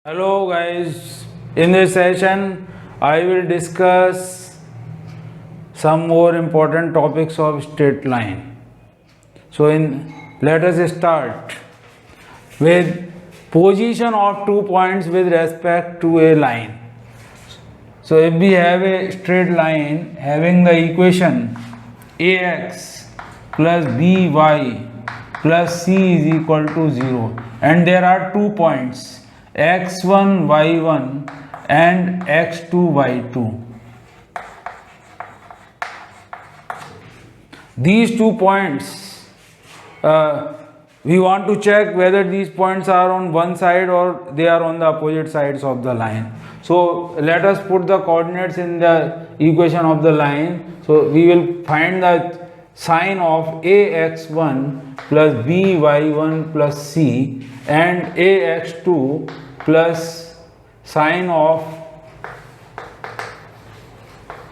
Hello guys, in this session I will discuss some more important topics of straight line. Let us start with position of 2 points with respect to a line. So if we have a straight line having the equation ax plus by plus c is equal to 0 and there are 2 points x1 y1 and x2 y2. These 2 points we want to check whether these points are on one side or they are on the opposite sides of the line. So let us put the coordinates in the equation of the line. So we will find the sine of ax1 plus by1 plus c and ax2 plus sine of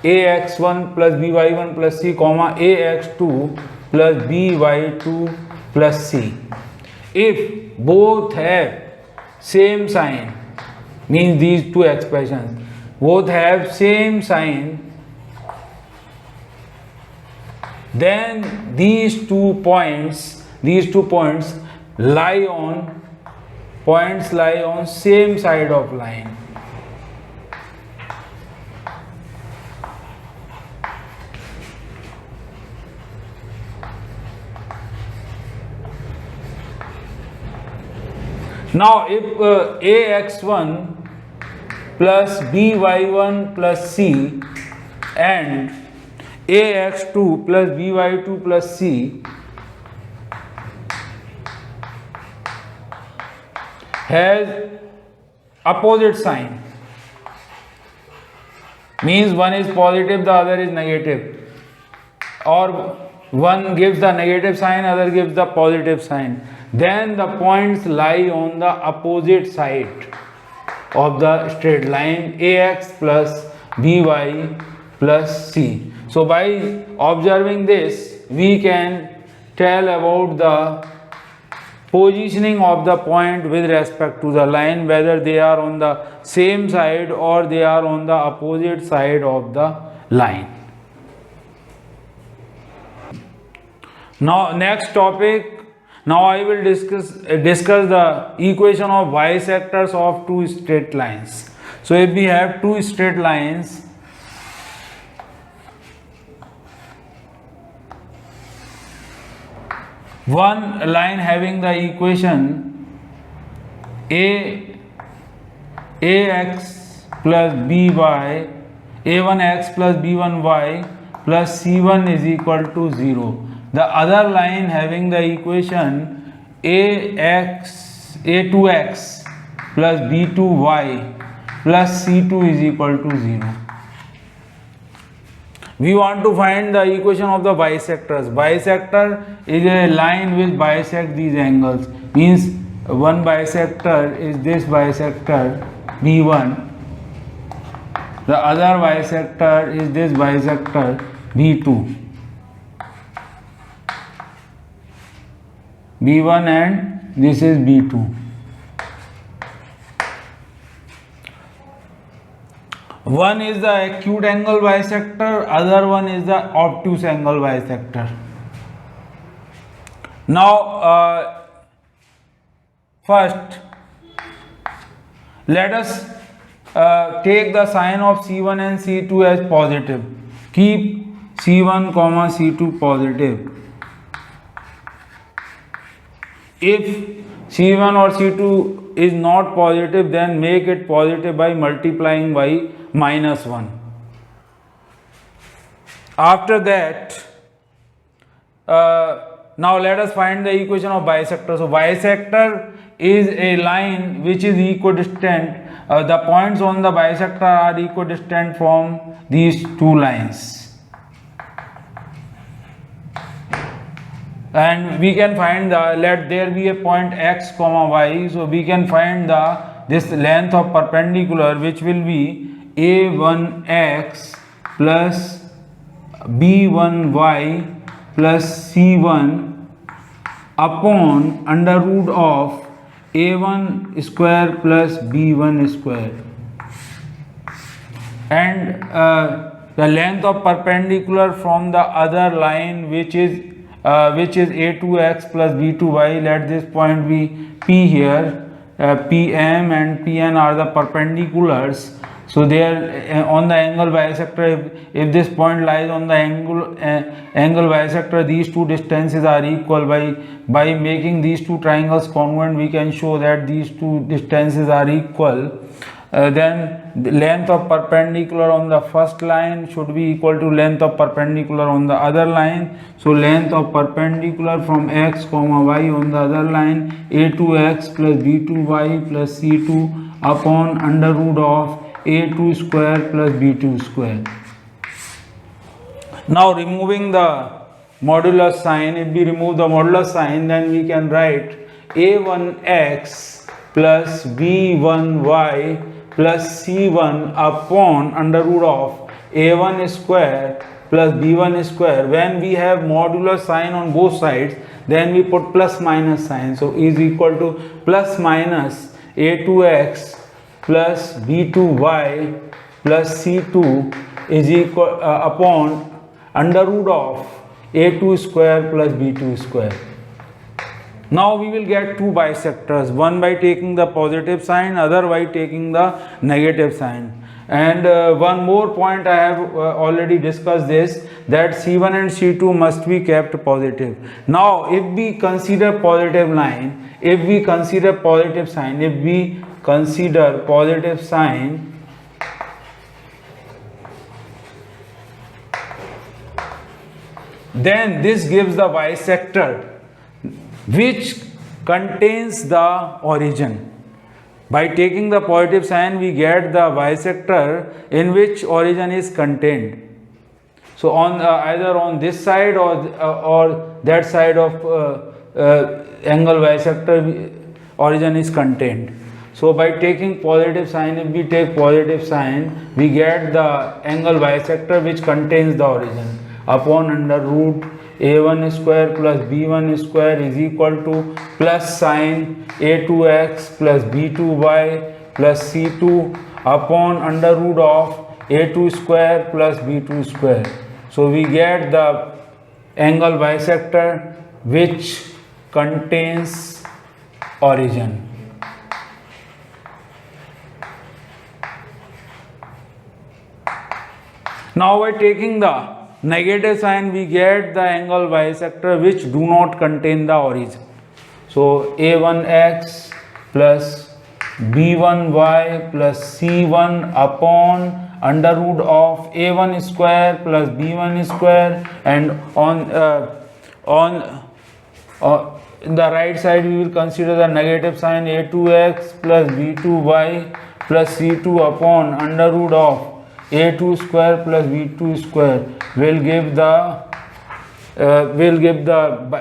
ax1 plus by1 plus c comma ax2 plus by2 plus c. If both have same sign, means these two expressions both have same sign, then these two points lie on same side of line. Now if ax1 plus by1 plus c and ax2 plus by2 plus c has opposite sign, means one is positive, the other is negative, or one gives the negative sign, other gives the positive sign, then the points lie on the opposite side of the straight line ax plus by plus c. So by observing this we can tell about the positioning of the point with respect to the line, whether they are on the same side or they are on the opposite side of the line. Now next topic, now I will discuss the equation of bisectors of two straight lines. So if we have two straight lines, one line having the equation ax plus by, a1x plus b1y plus c1 is equal to 0. The other line having the equation a2x plus b2y plus c2 is equal to 0. We want to find the equation of the bisectors. Bisector is a line which bisects these angles. Means one bisector is this bisector b1. The other bisector is this bisector b2. b1 and this is b2. One is the acute angle bisector, other one is the obtuse angle bisector. Now first let us take the sign of c1 and c2 as positive. Keep c1 comma c2 positive. If c1 or c2 is not positive, then make it positive by multiplying by -1. After that, now let us find the equation of bisector. So bisector is a line which is equidistant. The points on the bisector are equidistant from these two lines. And we can find let there be a point x comma y, so we can find this length of perpendicular, which will be a1x plus b1y plus c1 upon under root of a1 square plus b1 square, and the length of perpendicular from the other line which is a2x plus b2y. Let this point be p here. PM and PN are the perpendiculars, so they are on the angle bisector. If this point lies on the angle bisector, these two distances are equal. By making these two triangles congruent, we can show that these two distances are equal. Then the length of perpendicular on the first line should be equal to length of perpendicular on the other line. So length of perpendicular from x comma y on the other line, a2x plus b2y plus c2 upon under root of a2 square plus b2 square. Now removing the modulus sign, if we remove the modulus sign, then we can write a1x plus b1y plus c1 upon under root of a1 square plus b1 square. When we have modulus sign on both sides, then we put plus minus sign. So is equal to plus minus a2x plus b2y plus c2 is equal upon under root of a2 square plus b2 square. Now we will get two bisectors, one by taking the positive sign, other by taking the negative sign. And one more point I have already discussed this, that C1 and C2 must be kept positive. Now if we consider positive line, if we consider positive sign, then this gives the bisector which contains the origin. By taking the positive sign, we get the bisector in which origin is contained. So on either on this side or that side of angle bisector, origin is contained. So by taking positive sign, if we take positive sign, we get the angle bisector which contains the origin upon under root a1 square plus b1 square is equal to plus sign a2x plus b2y plus c2 upon under root of a2 square plus b2 square. So we get the angle bisector which contains origin. Now by taking the negative sign, we get the angle bisector which do not contain the origin. So a1x plus b1y plus c1 upon under root of a1 square plus b1 square, and on the right side we will consider the negative sign a2x plus b2y plus c2 upon under root of a2 square plus b2 square will give the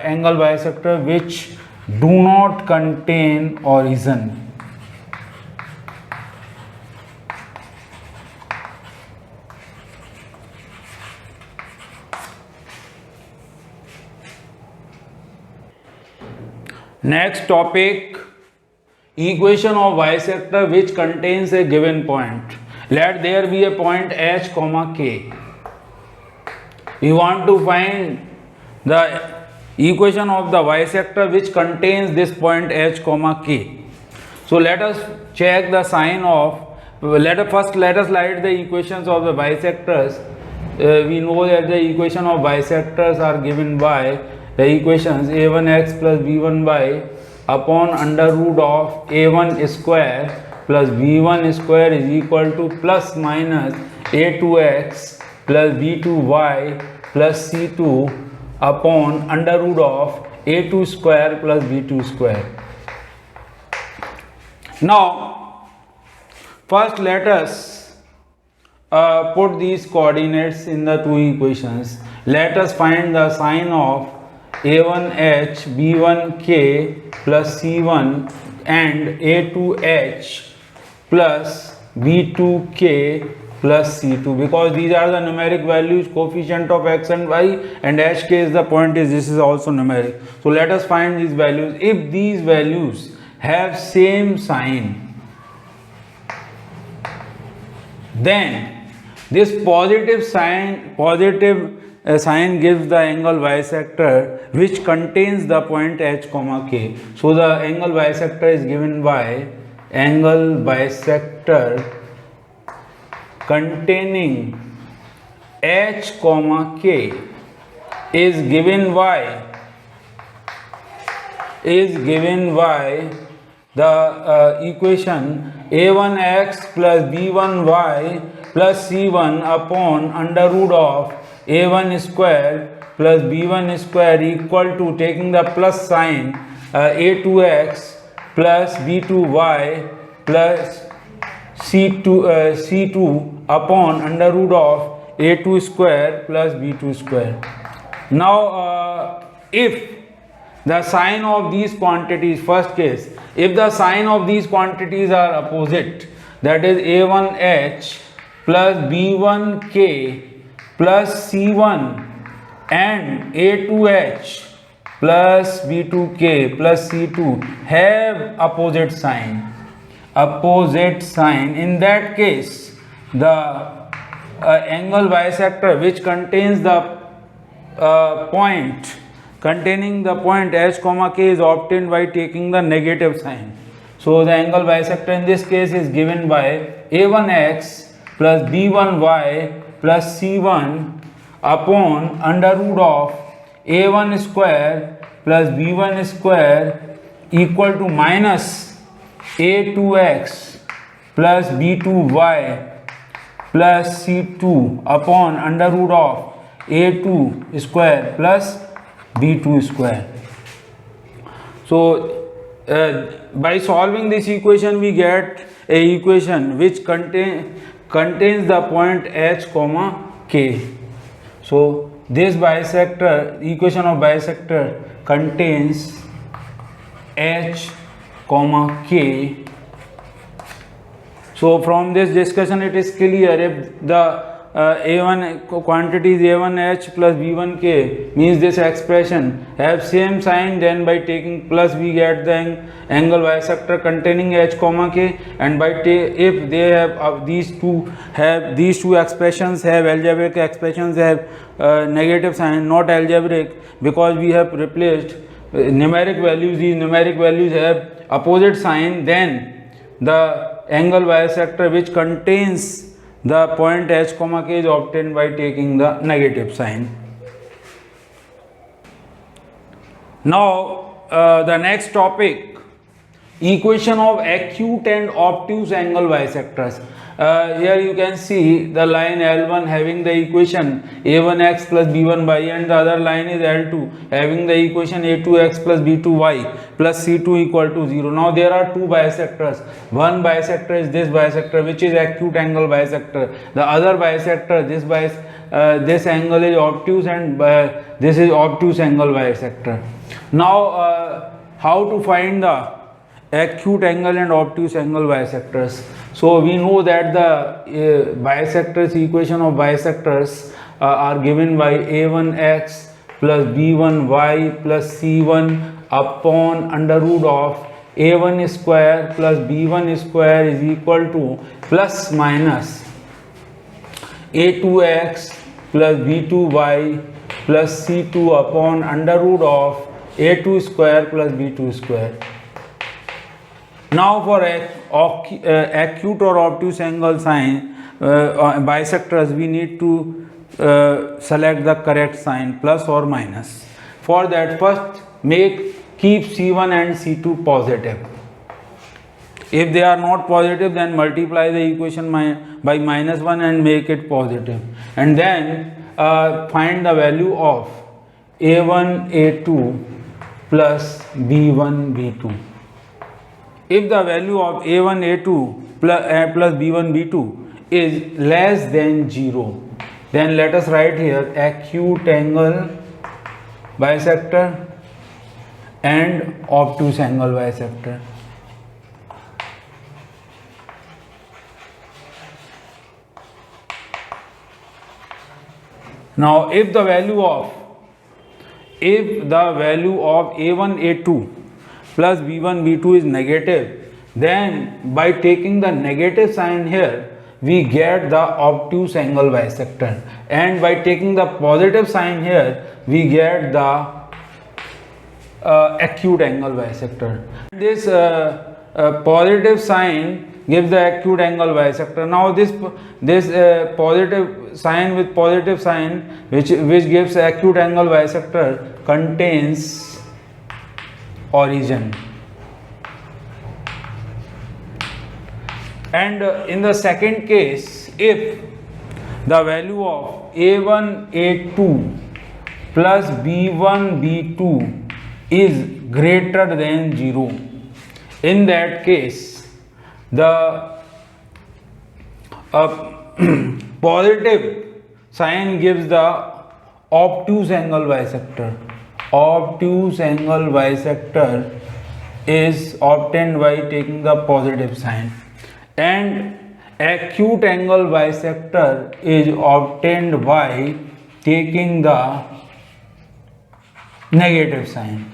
angle bisector which do not contain origin. Next topic, equation of bisector which contains a given point. Let there be a point h comma k. We want to find the equation of the bisector which contains this point h comma k. So let us check the sign of, let us write the equations of the bisectors. We know that the equation of bisectors are given by the equations a1x plus b1y upon under root of a1 square plus b1 square is equal to plus minus a2x plus b2y plus c2 upon under root of a2 square plus b2 square. Now first let us put these coordinates in the two equations. Let us find the sign of a1h b1k plus c1 and a2h plus b2k plus c2, because these are the numeric values, coefficient of x and y, and hk is the point, is this is also numeric. So let us find these values. If these values have same sign, then this positive sign gives the angle bisector which contains the point h comma k. So the angle bisector is given by angle bisector containing h comma k is given by the equation a1x plus b1y plus c1 upon under root of a1 square plus b1 square equal to, taking the plus sign, a2x plus b2y plus c2 upon under root of a2 square plus b2 square. Now if the sign of these quantities, first case, if the sign of these quantities are opposite, that is a1h plus b1k plus c1 and a2h plus b2k plus c2 have opposite sign, in that case the angle bisector which contains the point containing the point h comma k is obtained by taking the negative sign. So the angle bisector in this case is given by a1x plus b1y plus c1 upon under root of a1 square plus b1 square equal to minus a2x plus b2y plus c2 upon under root of a2 square plus b2 square. So by solving this equation we get a equation which contains the point h comma k. So this equation of bisector contains h comma k. So from this discussion it is clear, if the a1 quantity is a1h plus b1k means this expression have same sign, then by taking plus we get the angle bisector containing h comma k, and by if they have these two expressions have algebraic expressions have negative sign, not algebraic, because we have replaced numeric values, these numeric values have opposite sign, then the angle bisector which contains the point h comma k is obtained by taking the negative sign. Now the next topic, equation of acute and obtuse angle bisectors. Here you can see the line L1 having the equation a1x plus b1y, and the other line is L2 having the equation a2x plus b2y plus c2 equal to 0. Now there are two bisectors. One bisector is this bisector which is acute angle bisector. The other bisector, this angle is obtuse, and this is obtuse angle bisector. Now how to find the acute angle and obtuse angle bisectors? So we know that the bisectors, equation of bisectors are given by a1x plus b1y plus c1 upon under root of a1 square plus b1 square is equal to plus minus a2x plus b2y plus c2 upon under root of a2 square plus b2 square. Now for acute or obtuse angle sign bisectors, we need to select the correct sign, plus or minus. For that, first keep C1 and C2 positive. If they are not positive, then multiply the equation by minus 1 and make it positive, and then find the value of A1 A2 plus B1 B2. If the value of A1 A2 plus B1 B2 is less than 0, then let us write here acute angle bisector and obtuse angle bisector. Now if the value of A1 A2 plus b1 b2 is negative, then by taking the negative sign here we get the obtuse angle bisector, and by taking the positive sign here we get the acute angle bisector. This positive sign gives the acute angle bisector. Now this positive sign with positive sign which gives acute angle bisector contains origin. And in the second case, if the value of a1 a2 plus b1 b2 is greater than 0, in that case the positive sign gives the obtuse angle bisector. Obtuse angle bisector is obtained by taking the positive sign, and acute angle bisector is obtained by taking the negative sign.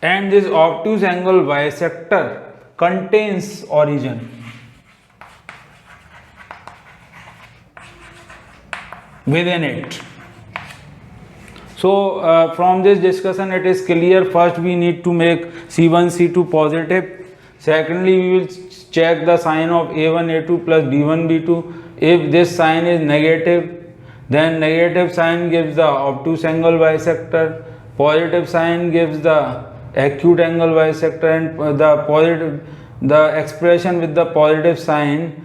And this obtuse angle bisector contains origin. Within it. So from this discussion it is clear, first we need to make C1 C2 positive, secondly we will check the sign of A1 A2 plus B1 B2. If this sign is negative, then negative sign gives the obtuse angle bisector, positive sign gives the acute angle bisector, and the expression with the positive sign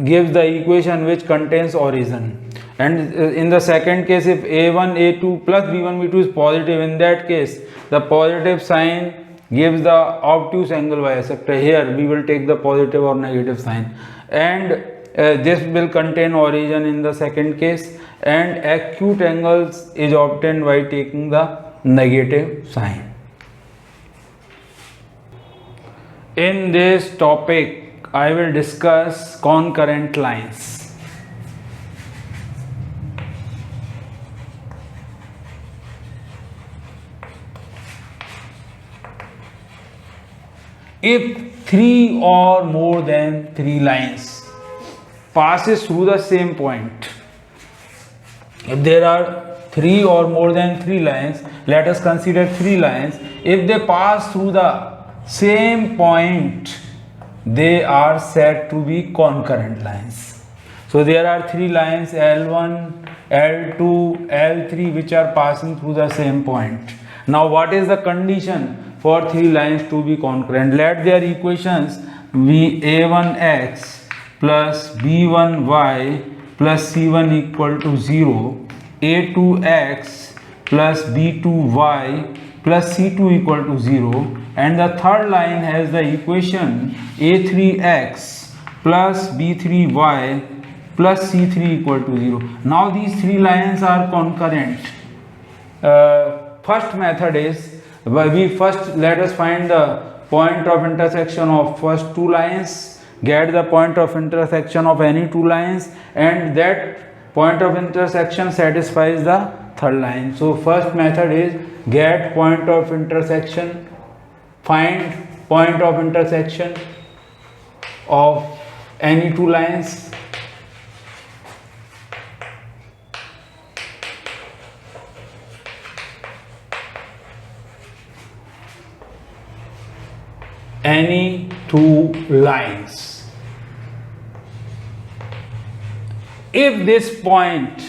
gives the equation which contains origin. And in the second case, if a1 a2 plus b1 b2 is positive, in that case the positive sign gives the obtuse angle bisector. Here we will take the positive or negative sign, and this will contain origin in the second case, and acute angles is obtained by taking the negative sign. In this topic I will discuss concurrent lines. If 3 or more than 3 lines passes through the same point, if there are 3 or more than 3 lines, let us consider 3 lines, if they pass through the same point, they are said to be concurrent lines. So there are 3 lines L1, L2, L3 which are passing through the same point. Now what is the condition for 3 lines to be concurrent? Let their equations be a1x plus b1y plus c1 equal to 0, a2x plus b2y plus c2 equal to 0, and the third line has the equation a3x plus b3y plus c3 equal to 0. Now these 3 lines are concurrent. First method is, let us find the point of intersection of first 2 lines, get the point of intersection of any 2 lines, and that point of intersection satisfies the third line. So first method is get point of intersection, find point of intersection of any 2 lines, any 2 lines. If this point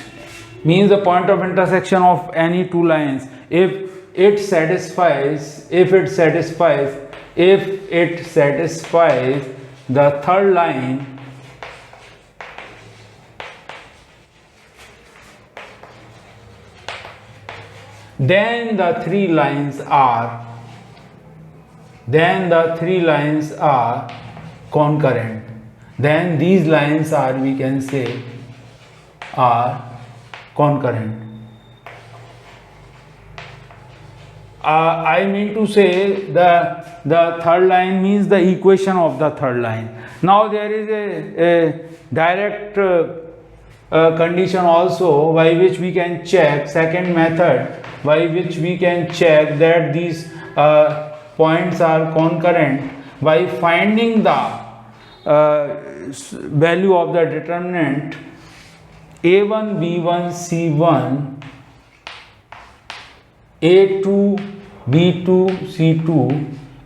means the point of intersection of any 2 lines, if it satisfies the third line, then the 3 lines are concurrent. Then these lines are, we can say, are concurrent. I mean to say the third line means the equation of the third line. Now there is a direct condition also, by which we can check, second method by which we can check that these points are concurrent, by finding the value of the determinant a1 b1 c1, a2 b2 c2,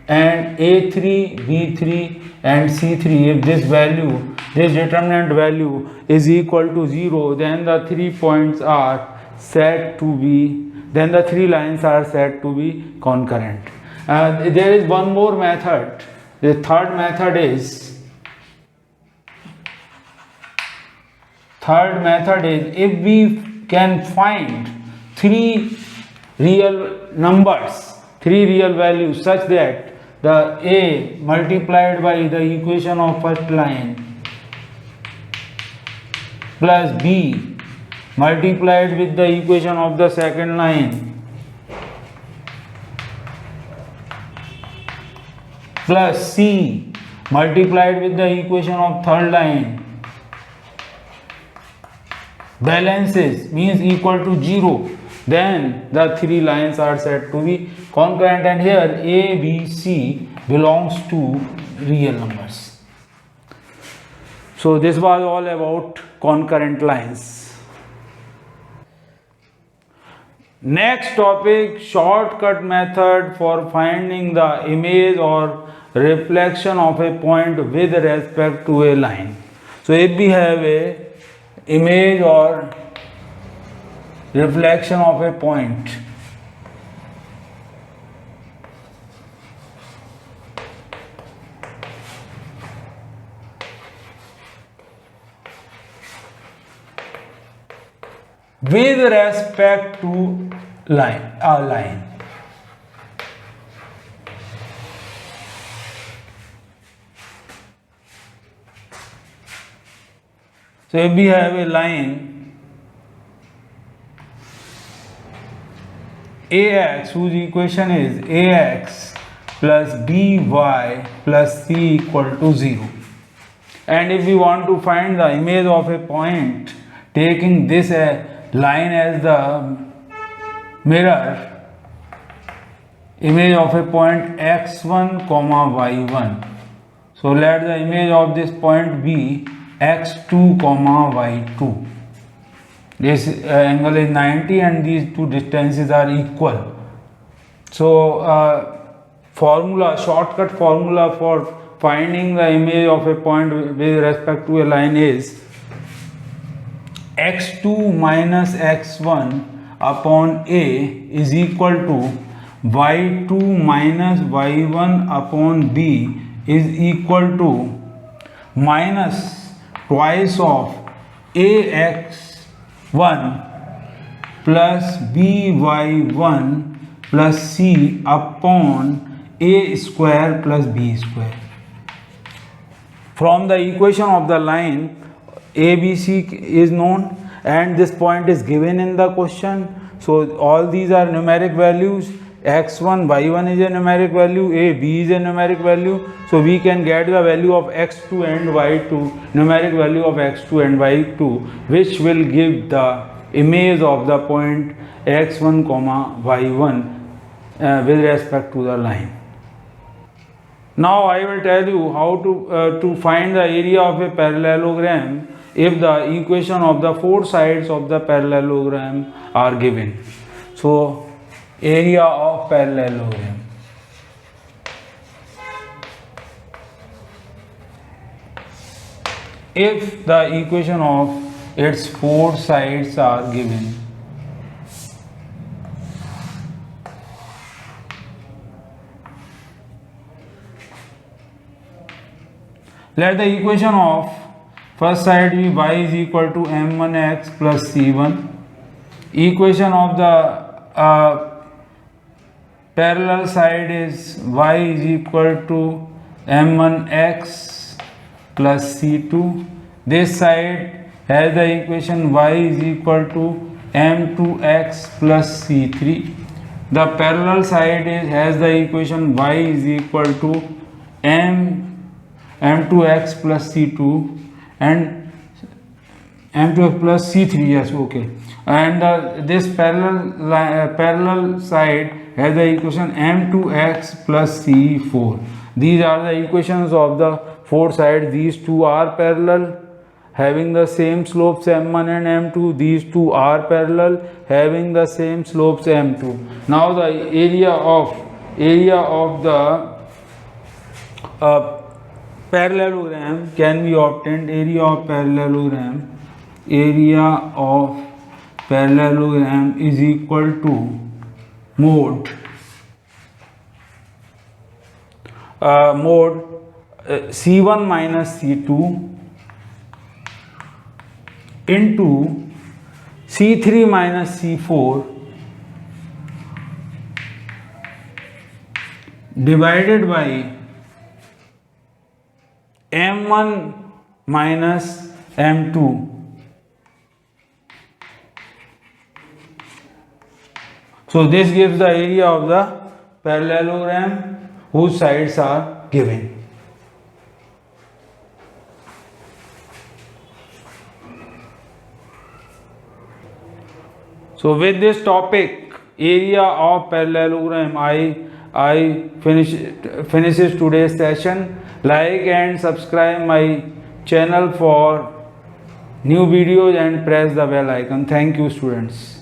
and a3 b3 and c3. If this value, this determinant value is equal to 0, then the 3 points are said to be, then the 3 lines are said to be concurrent. There is one more method. The third method is if we can find 3 real numbers, 3 real values, such that the a multiplied by the equation of first line plus b multiplied with the equation of the second line plus c multiplied with the equation of third line balances, means equal to 0, then the 3 lines are said to be concurrent, and here a, b, c belongs to real numbers. So this was all about concurrent lines. Next topic, shortcut method for finding the image or reflection of a point with respect to a line. So if we have a image or reflection of a point, with respect to a line. So if we have a line ax whose equation is ax plus by plus c equal to 0, and if we want to find the image of a point taking this line as the mirror, image of a point x1 comma y1, so let the image of this point be x2 comma y2. This angle is 90 and these two distances are equal. So shortcut formula for finding the image of a point with respect to a line is x2 minus x1 upon a is equal to y2 minus y1 upon b is equal to minus twice of ax1 plus by1 plus c upon a square plus b square. From the equation of the line, ABC is known and this point is given in the question. So all these are numeric values. x1, y1 is a numeric value, a, b is a numeric value. So we can get the value of x2 and y2, numeric value of x2 and y2, which will give the image of the point x1 comma y1 with respect to the line. Now I will tell you how to find the area of a parallelogram if the equation of the 4 sides of the parallelogram are given. So area of parallelogram. If the equation of its 4 sides are given, let the equation of first side be y is equal to m1x plus c1. Equation of the parallel side is y is equal to m1x plus c2. This side has the equation y is equal to m2x plus c3. The parallel side has the equation y is equal to m2x plus c2, and m2x plus c3, yes, okay. And this parallel side has the equation m2x plus c4. These are the equations of the four sides. These two are parallel, having the same slopes m1 and m2. These two are parallel, having the same slopes m2. Now the area of the parallelogram can be obtained. Area of parallelogram is equal to mode c1 minus c2 into c3 minus c4 divided by m1 minus m2. So this gives the area of the parallelogram whose sides are given. So with this topic, area of parallelogram, I finishes today's session. Like and subscribe my channel for new videos and press the bell icon. Thank you, students.